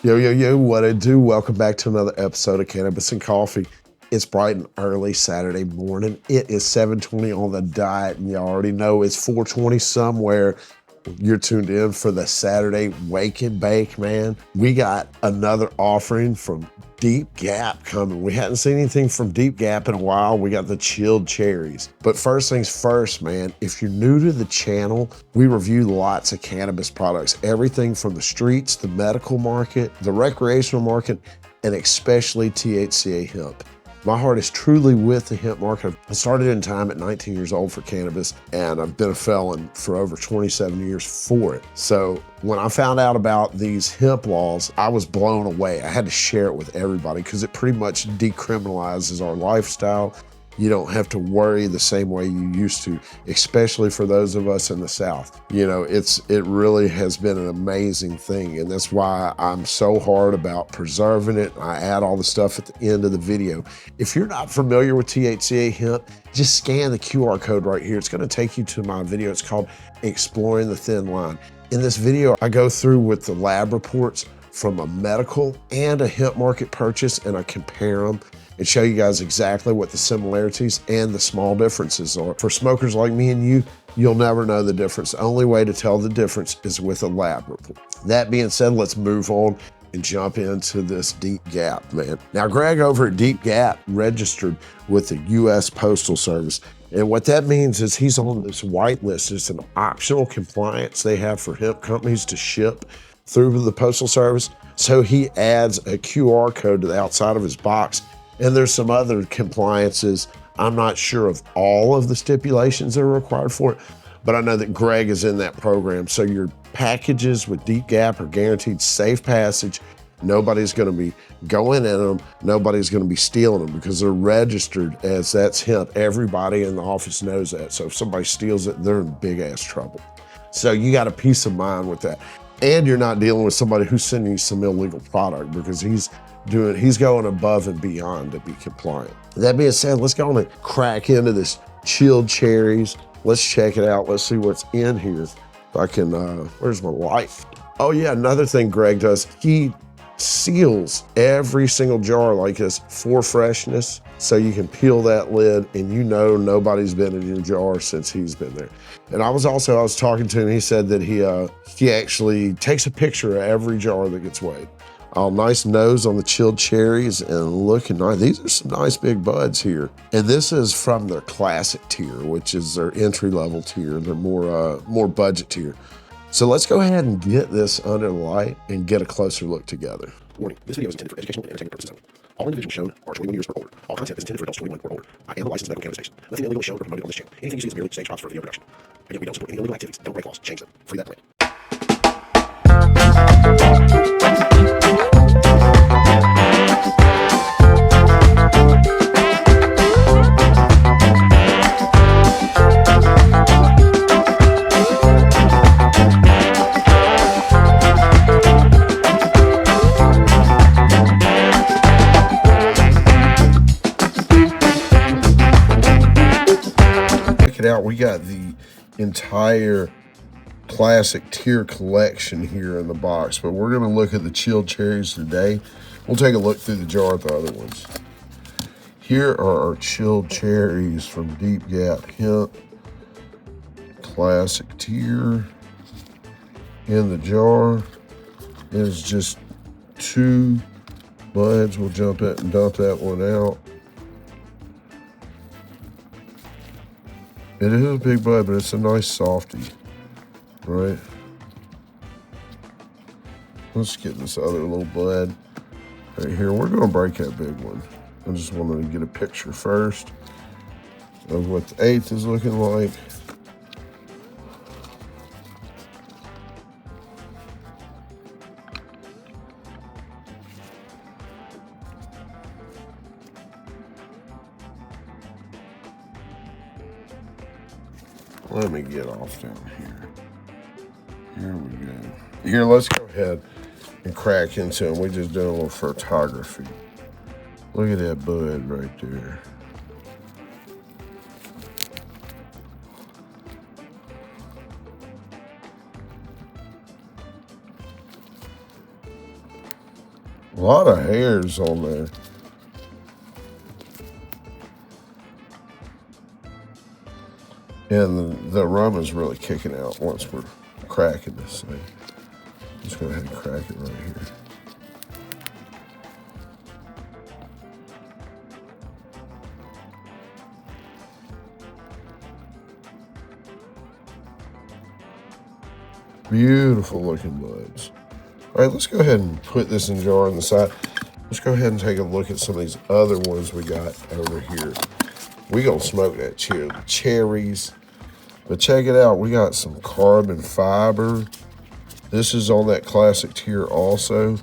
Yo, yo, yo, what I do? Welcome back to another episode of Cannabis and Coffee. It's bright and early Saturday morning. It is 7:20 on the dot, and you already know it's 4:20 somewhere. You're tuned in for the Saturday Wake and Bake, man. We got another offering from Deep Gap coming. We hadn't seen anything from Deep Gap in a while. We got the Chilled Cherries. But first things first, man, if you're new to the channel, we review lots of cannabis products, everything from the streets, the medical market, the recreational market, and especially THCA hemp. My heart is truly with the hemp market. I started in time at 19 years old for cannabis, and I've been a felon for over 27 years for it. So when I found out about these hemp laws, I was blown away. I had to share it with everybody because it pretty much decriminalizes our lifestyle. You don't have to worry the same way you used to, especially for those of us in the South. You know, it really has been an amazing thing, and that's why I'm so hard about preserving it. I add all the stuff at the end of the video. If you're not familiar with THCA hemp, just scan the QR code right here. It's gonna take you to my video. It's called Exploring the Thin Line. In this video, I go through with the lab reports from a medical and a hemp market purchase, and I compare them and show you guys exactly what the similarities and the small differences are. For smokers like me and you, you'll never know the difference. The only way to tell the difference is with a lab report. That being said, let's move on and jump into this Deep Gap, man. Now, Greg over at Deep Gap registered with the U.S. Postal Service. And what that means is he's on this white list. It's an optional compliance they have for hemp companies to ship through the Postal Service. So he adds a QR code to the outside of his box. And there's some other compliances. I'm not sure of all of the stipulations that are required for it, but I know that Greg is in that program. So your packages with Deep Gap are guaranteed safe passage. Nobody's gonna be going in them. Nobody's gonna be stealing them because they're registered as that's hemp. Everybody in the office knows that. So if somebody steals it, they're in big ass trouble. So you got a peace of mind with that. And you're not dealing with somebody who's sending you some illegal product because he's going above and beyond to be compliant. That being said, let's go on and crack into this Chilled Cherries. Let's check it out. Let's see what's in here. If I can, where's my light? Oh yeah, another thing Greg does, he seals every single jar like this for freshness. So you can peel that lid and you know nobody's been in your jar since he's been there. And I was talking to him, he said that he actually takes a picture of every jar that gets weighed. Nice nose on the Chilled Cherries and looking nice. These are some nice big buds here. And this is from their classic tier, which is their entry-level tier. They're more budget tier. So let's go ahead and get this under the light and get a closer look together. Warning, this video is intended for educational and entertainment purposes only. All individuals shown are 21 years or older. All content is intended for adults 21 or older. I am a licensed medical cannabis station. Nothing illegal is shown or promoted on this channel. Anything you see is merely stage props for video production. Again, we don't support any illegal activities. Don't break laws. Change them. Free that plant. Out, we got the entire classic tier collection here in the box, but we're going to look at the Chilled Cherries today. We'll take a look through the jar at the other ones. Here are our Chilled Cherries from Deep Gap Hemp, classic tier. In the jar is just 2 buds. We'll jump it and dump that one out. It is a big bud, but it's a nice softie, right? Let's get this other little bud right here. We're gonna break that big one. I just wanted to get a picture first of what the 8th is looking like. Let me get off down here. Here we go. Here, let's go ahead and crack into them. We just did a little photography. Look at that bud right there. A lot of hairs on there. And the rum is really kicking out once we're cracking this thing. Just go ahead and crack it right here. Beautiful looking buds. All right, let's go ahead and put this in a jar on the side. Let's go ahead and take a look at some of these other ones we got over here. We gonna smoke that Chilled Cherries. But check it out, we got some carbon fiber. This is on that classic tier also.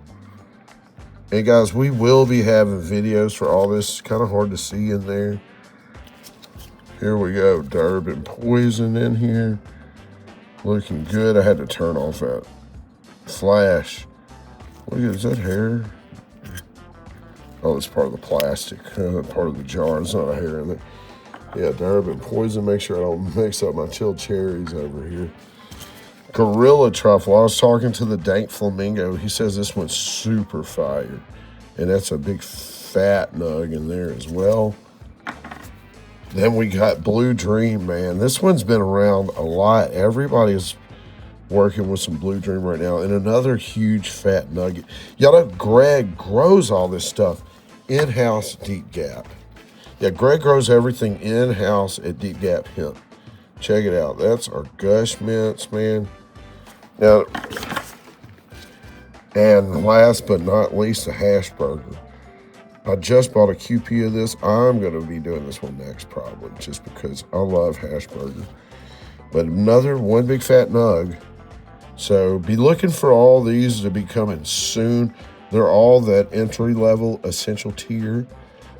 And guys, we will be having videos for all this. It's kind of hard to see in there. Here we go, Durban Poison in here. Looking good. I had to turn off that flash. Look at, is that hair? Oh, it's part of the plastic, part of the jar. It's not a hair in it. Yeah, Durban Poison. Make sure I don't mix up my Chilled Cherries over here. Gorilla Truffle. I was talking to the Dank Flamingo. He says this one's super fire. And that's a big fat nug in there as well. Then we got Blue Dream, man. This one's been around a lot. Everybody's working with some Blue Dream right now. And another huge fat nugget. Y'all know Greg grows all this stuff in-house at Deep Gap. Yeah, Greg grows everything in-house at Deep Gap Hemp. Check it out. That's our Gush Mints, man. Now, and last but not least, the hash burger. I just bought a QP of this. I'm going to be doing this one next probably, just because I love hash burger. But another one big fat nug. So be looking for all these to be coming soon. They're all that entry level essential tier.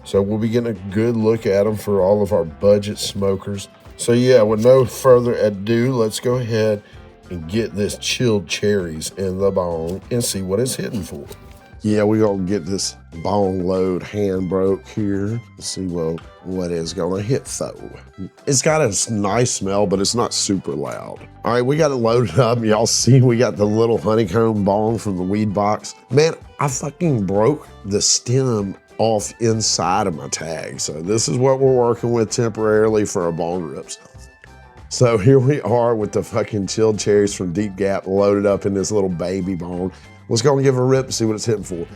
So we'll be getting a good look at them for all of our budget smokers. So yeah, with no further ado, let's go ahead and get this Chilled Cherries in the bong and see what it's hitting for. Yeah, we're gonna get this bong load hand broke here. See what is gonna hit though. It's got a nice smell, but it's not super loud. All right, we got it loaded up. Y'all see we got the little honeycomb bong from the weed box. Man, I fucking broke the stem off inside of my tag. So this is what we're working with temporarily for our bong rips. So here we are with the fucking Chilled Cherries from Deep Gap loaded up in this little baby bong. Let's go and give it a rip and see what it's hitting for.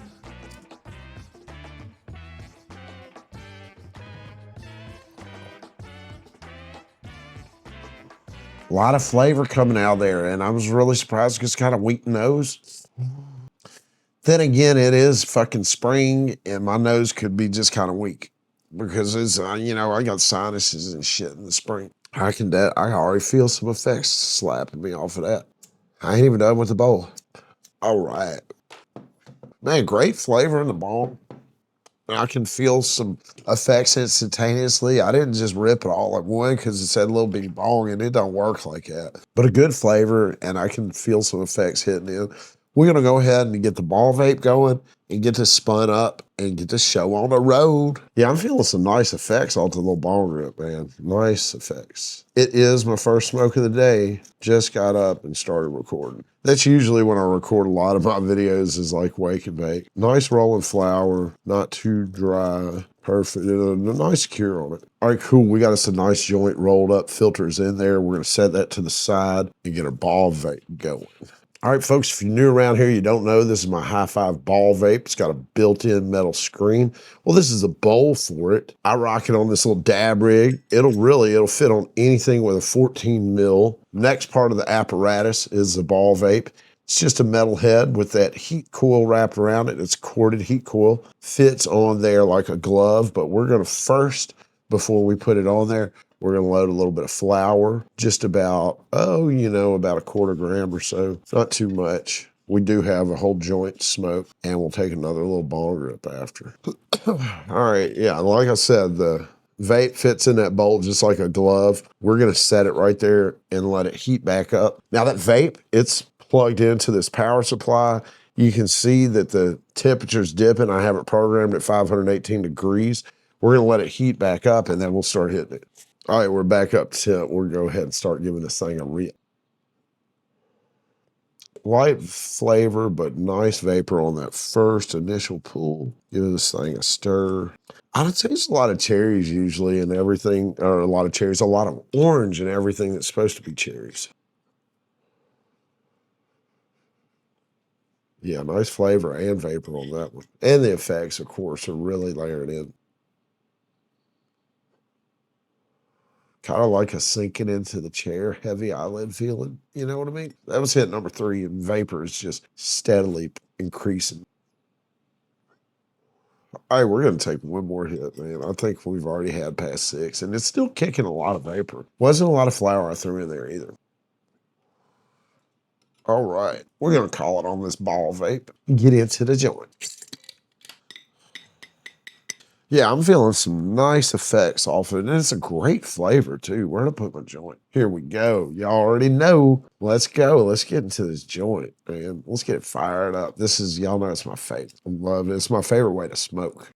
A lot of flavor coming out there, and I was really surprised because it's kind of weak nose. Then again, it is fucking spring, and my nose could be just kind of weak because it's, you know, I got sinuses and shit in the spring. I already feel some effects slapping me off of that. I ain't even done with the bowl. All right. Man, great flavor in the bong. I can feel some effects instantaneously. I didn't just rip it all at one because it said little bitty bong and it don't work like that. But a good flavor and I can feel some effects hitting in. We're gonna go ahead and get the ball vape going and get this spun up and get this show on the road. Yeah, I'm feeling some nice effects off the little bong rip, man. Nice effects. It is my first smoke of the day. Just got up and started recording. That's usually when I record a lot of my videos is like wake and bake. Nice rolling flower, not too dry. Perfect, a nice cure on it. All right, cool, we got us a nice joint rolled up, filters in there. We're gonna set that to the side and get our ball vape going. All right, folks, if you're new around here, you don't know, this is my High Five ball vape. It's got a built-in metal screen. Well, this is a bowl for it. I rock it on this little dab rig. It'll fit on anything with a 14 mil. Next part of the apparatus is the ball vape. It's just a metal head with that heat coil wrapped around it. It's a corded heat coil. Fits on there like a glove, but we're gonna first, before we put it on there, we're gonna load a little bit of flour, just about, about a quarter gram or so. Not too much. We do have a whole joint to smoke, and we'll take another little bong rip after. All right, yeah, like I said, the vape fits in that bowl just like a glove. We're gonna set it right there and let it heat back up. Now that vape, it's plugged into this power supply. You can see that the temperature's dipping. I have it programmed at 518 degrees. We're gonna let it heat back up and then we'll start hitting it. All right, we're back up to temp. We'll go ahead and start giving this thing a rip. light flavor, but nice vapor on that first initial pull. Give this thing a stir. I would taste a lot of cherries usually and everything, or a lot of orange and everything that's supposed to be cherries. Yeah, nice flavor and vapor on that one. And the effects, of course, are really layered in. Kind of like a sinking into the chair, heavy eyelid feeling. You know what I mean? That was hit number 3, and vapor is just steadily increasing. All right, we're going to take one more hit, man. I think we've already had past 6, and it's still kicking a lot of vapor. Wasn't a lot of flour I threw in there either. All right, we're going to call it on this ball vape. Get into the joint. Yeah, I'm feeling some nice effects off it, and it's a great flavor, too. Where to put my joint? Here we go. Y'all already know. Let's go. Let's get into this joint, man. Let's get it fired up. This is, y'all know it's my favorite. I love it. It's my favorite way to smoke.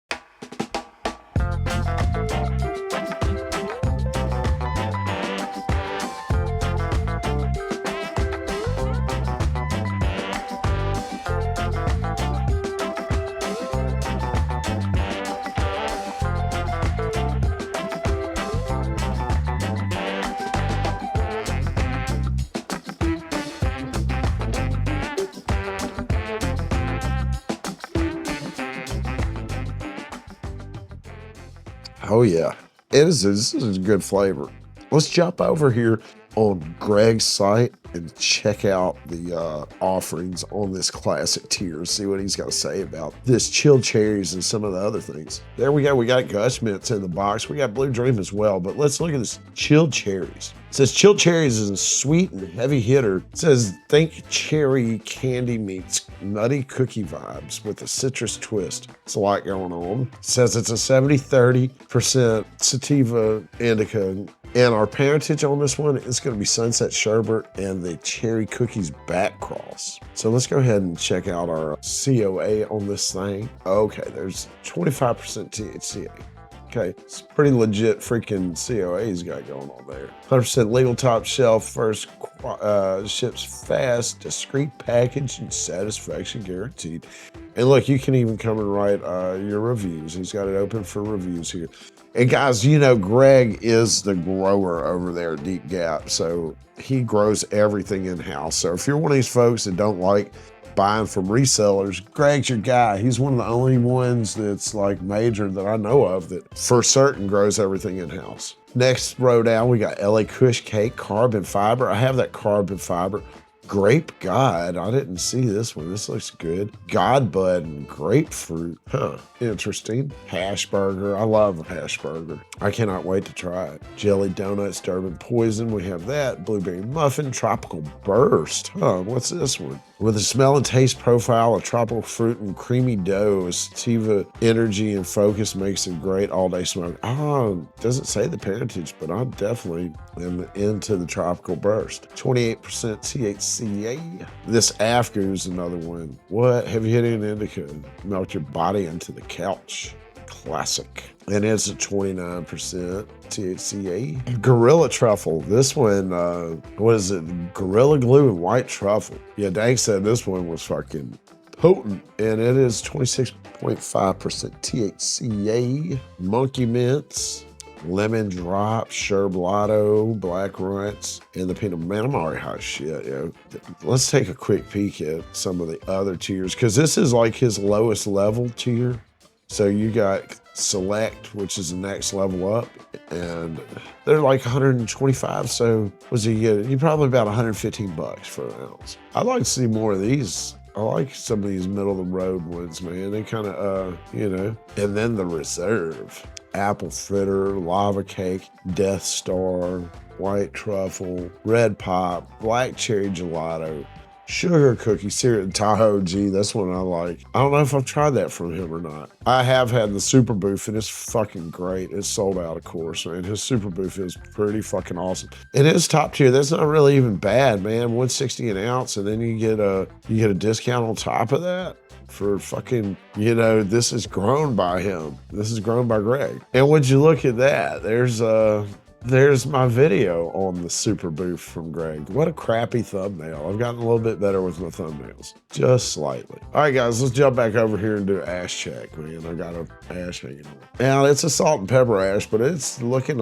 Oh yeah, this is a good flavor. Let's jump over here on Greg's site and check out the offerings on this classic tier. See what he's got to say about this chilled cherries and some of the other things. There we go. We got Gush Mints in the box. We got Blue Dream as well. But let's look at this chilled cherries. It says chilled cherries is a sweet and heavy hitter. It says think cherry candy meets nutty cookie vibes with a citrus twist. It's a lot going on. It says it's a 70-30% sativa indica. And our parentage on this one is going to be Sunset Sherbet and the Cherry Cookies Back Cross. So let's go ahead and check out our COA on this thing. Okay, there's 25% THCA. Okay, it's pretty legit freaking COA he's got going on there. 100% legal top shelf, first ships fast, discreet package, and satisfaction guaranteed. And look, you can even come and write your reviews. He's got it open for reviews here. And guys, you know, Greg is the grower over there at Deep Gap, so he grows everything in-house. So if you're one of these folks that don't like buying from resellers, Greg's your guy. He's one of the only ones that's like major that I know of that for certain grows everything in-house. Next row down, we got LA Kush Cake Carbon Fiber. I have that carbon fiber. Grape God, I didn't see this one. This looks good. God Bud and grapefruit. Huh, interesting. Hash burger. I love hash burger. I cannot wait to try it. Jelly donuts, Durban Poison. We have that. Blueberry muffin, tropical burst. Huh, what's this one? With a smell and taste profile of tropical fruit and creamy dough, sativa energy and focus makes a great all-day smoke. Oh, doesn't say the parentage, but I definitely am into the tropical burst. 28% THCA. This Afghan is another one. What? Heavy hitting indica. Melt your body into the couch. Classic. And it's a 29% THCA. Gorilla Truffle. This one, what is it? Gorilla Glue and White Truffle. Yeah, Dank said this one was fucking potent. And it is 26.5% THCA. Monkey Mints. Lemon Drop, Sherblato, Black Runts, and the peanut. Man, I'm already hot shit, yo. Let's take a quick peek at some of the other tiers, because this is like his lowest level tier. So you got Select, which is the next level up, and they're like 125. So what's he get? You probably about 115 bucks for an ounce. I'd like to see more of these. I like some of these middle of the road ones, man. They kind of, you know. And then the Reserve. Apple Fritter, Lava Cake, Death Star, White Truffle, Red Pop, Black Cherry Gelato, Sugar Cookie, Syrup, Tahoe G. That's one I like. I don't know if I've tried that from him or not. I have had the Super Booth, and it's fucking great. It's sold out, of course, man. His Super Booth is pretty fucking awesome. And it's top tier. That's not really even bad, man. $160 an ounce, and then you get a discount on top of that. For fucking, you know, this is grown by him. This is grown by Greg. And would you look at that? There's there's my video on the super booth from Greg. What a crappy thumbnail. I've gotten a little bit better with my thumbnails, just slightly. All right, guys, let's jump back over here and do an ash check, man. I got an ash hanging on. Now, it's a salt and pepper ash, but it's looking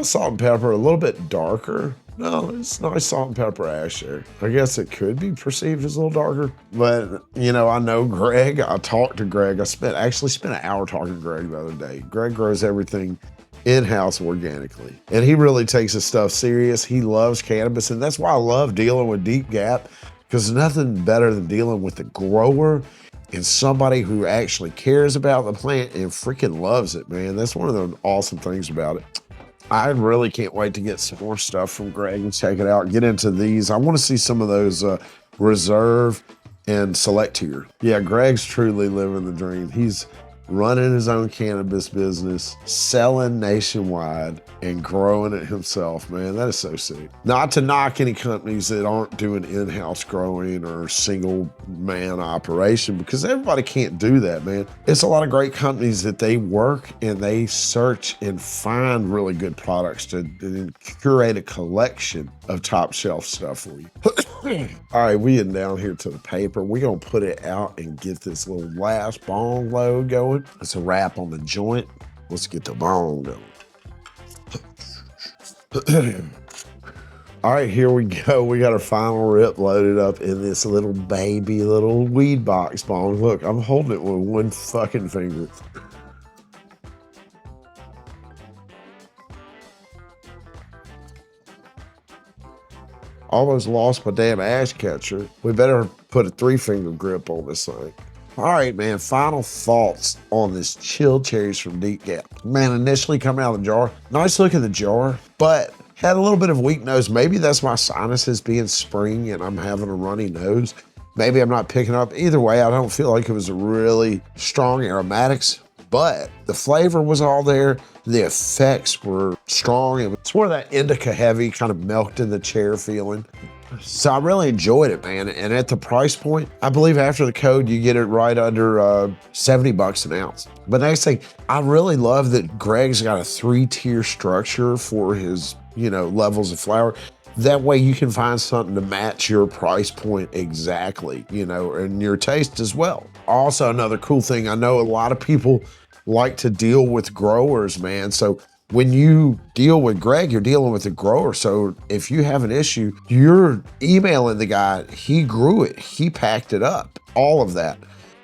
salt and pepper, a little bit darker. No, it's nice salt and pepper ash there. I guess it could be perceived as a little darker, but I know Greg. I talked to Greg. I actually spent an hour talking to Greg the other day. Greg grows everything in-house organically, and he really takes his stuff serious. He loves cannabis, and that's why I love dealing with Deep Gap, because nothing better than dealing with the grower and somebody who actually cares about the plant and freaking loves it, man. That's one of the awesome things about it. I really can't wait to get some more stuff from Greg and check it out. Get into these. I want to see some of those reserve and select tier. Yeah, Greg's truly living the dream. He's running his own cannabis business, selling nationwide, and growing it himself, man. That is so sick. Not to knock any companies that aren't doing in-house growing or single-man operation, because everybody can't do that, man. It's a lot of great companies that they work and they search and find really good products to curate a collection of top-shelf stuff for you. All right, we getting down here to the paper. We're going to put it out and get this little last bong load going. It's a wrap on the joint. Let's get the bong going. All right, here we go. We got our final rip loaded up in this little weed box bong. Look, I'm holding it with one fucking finger. Almost lost my damn ash catcher. We better put a 3-finger grip on this thing. All right, man, final thoughts on this Chilled Cherries from Deep Gap. Man, initially coming out of the jar, nice look at the jar, but had a little bit of weak nose. Maybe that's my sinuses being spring and I'm having a runny nose. Maybe I'm not picking up. Either way, I don't feel like it was a really strong aromatics, but the flavor was all there. The effects were strong. It's more of that indica heavy, kind of milked in the chair feeling. So I really enjoyed it, man. And at the price point, I believe after the code, you get it right under 70 bucks an ounce. But next thing, I really love that Greg's got a 3-tier structure for his, levels of flower. That way you can find something to match your price point exactly, and your taste as well. Also, another cool thing, I know a lot of people like to deal with growers, man. So when you deal with Greg, you're dealing with a grower. So if you have an issue, you're emailing the guy. He grew it. He packed it up. All of that.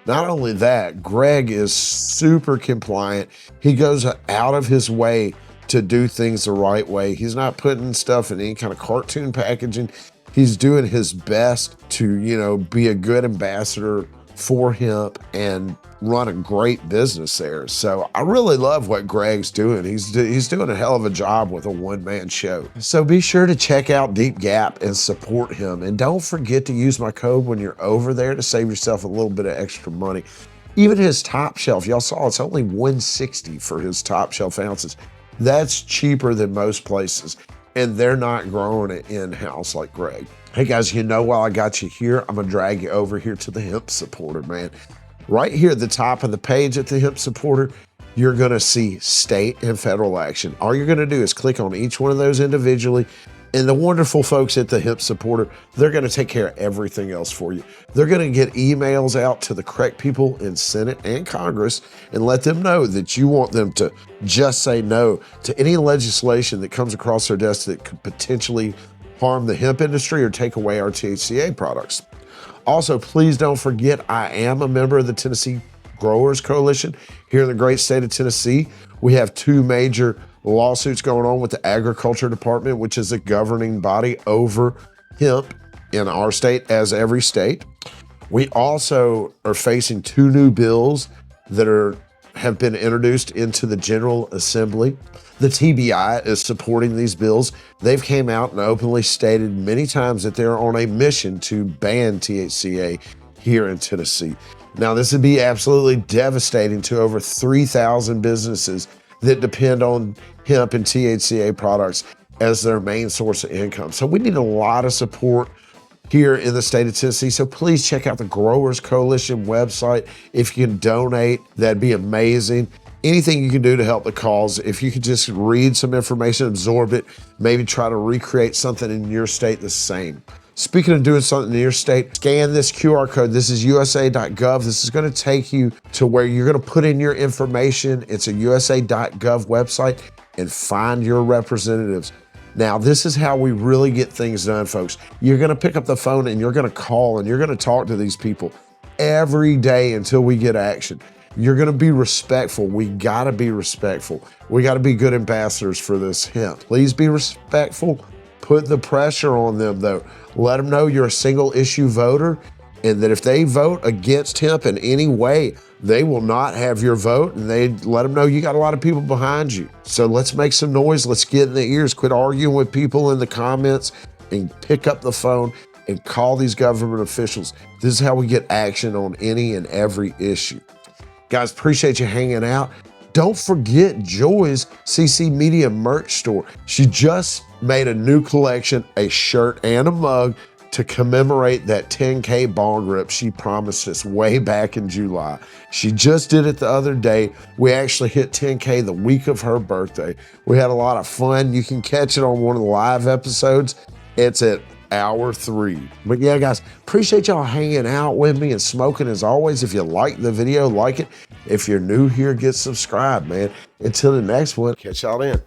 Not only that, Greg is super compliant. He goes out of his way to do things the right way. He's not putting stuff in any kind of cartoon packaging. He's doing his best to, be a good ambassador for hemp and run a great business there. So I really love what Greg's doing. He's doing a hell of a job with a one-man show. So be sure to check out Deep Gap and support him. And don't forget to use my code when you're over there to save yourself a little bit of extra money. Even his top shelf, y'all saw it's only $160 for his top shelf ounces. That's cheaper than most places. And they're not growing it in-house like Greg. Hey guys, while I got you here, I'm gonna drag you over here to the hemp supporter, man. Right here at the top of the page at the hemp supporter, you're gonna see state and federal action. All you're gonna do is click on each one of those individually, and the wonderful folks at the hemp supporter, they're gonna take care of everything else for you. They're gonna get emails out to the correct people in Senate and Congress and let them know that you want them to just say no to any legislation that comes across their desk that could potentially harm the hemp industry or take away our THCA products. Also, please don't forget, I am a member of the Tennessee Growers Coalition here in the great state of Tennessee. We have 2 major lawsuits going on with the Agriculture Department, which is a governing body over hemp in our state, as every state. We also are facing 2 new bills that have been introduced into the General Assembly. The TBI is supporting these bills. They've came out and openly stated many times that they're on a mission to ban THCA here in Tennessee. Now, this would be absolutely devastating to over 3,000 businesses that depend on hemp and THCA products as their main source of income. So we need a lot of support here in the state of Tennessee. So please check out the Growers Coalition website. If you can donate, that'd be amazing. anything you can do to help the cause. If you could just read some information, absorb it, maybe try to recreate something in your state the same. Speaking of doing something in your state, scan this QR code. This is usa.gov. This is going to take you to where you're going to put in your information. It's a usa.gov website, and find your representatives. Now, this is how we really get things done, folks. You're going to pick up the phone and you're going to call and you're going to talk to these people every day until we get action. You're going to be respectful. We got to be respectful. We got to be good ambassadors for this hemp. Please be respectful. Put the pressure on them, though. Let them know you're a single issue voter, and that if they vote against hemp in any way, they will not have your vote, and they let them know you got a lot of people behind you. So let's make some noise. Let's get in the ears. Quit arguing with people in the comments and pick up the phone and call these government officials. This is how we get action on any and every issue. Guys, appreciate you hanging out. Don't forget Joy's CC Media merch store. She just made a new collection, a shirt and a mug, to commemorate that 10K bong rip she promised us way back in July. She just did it the other day. We actually hit 10K the week of her birthday. We had a lot of fun. You can catch it on one of the live episodes. It's at hour 3. But yeah, guys, appreciate y'all hanging out with me and smoking as always. If you like the video, like it. If you're new here, get subscribed, man. Until the next one, catch y'all then.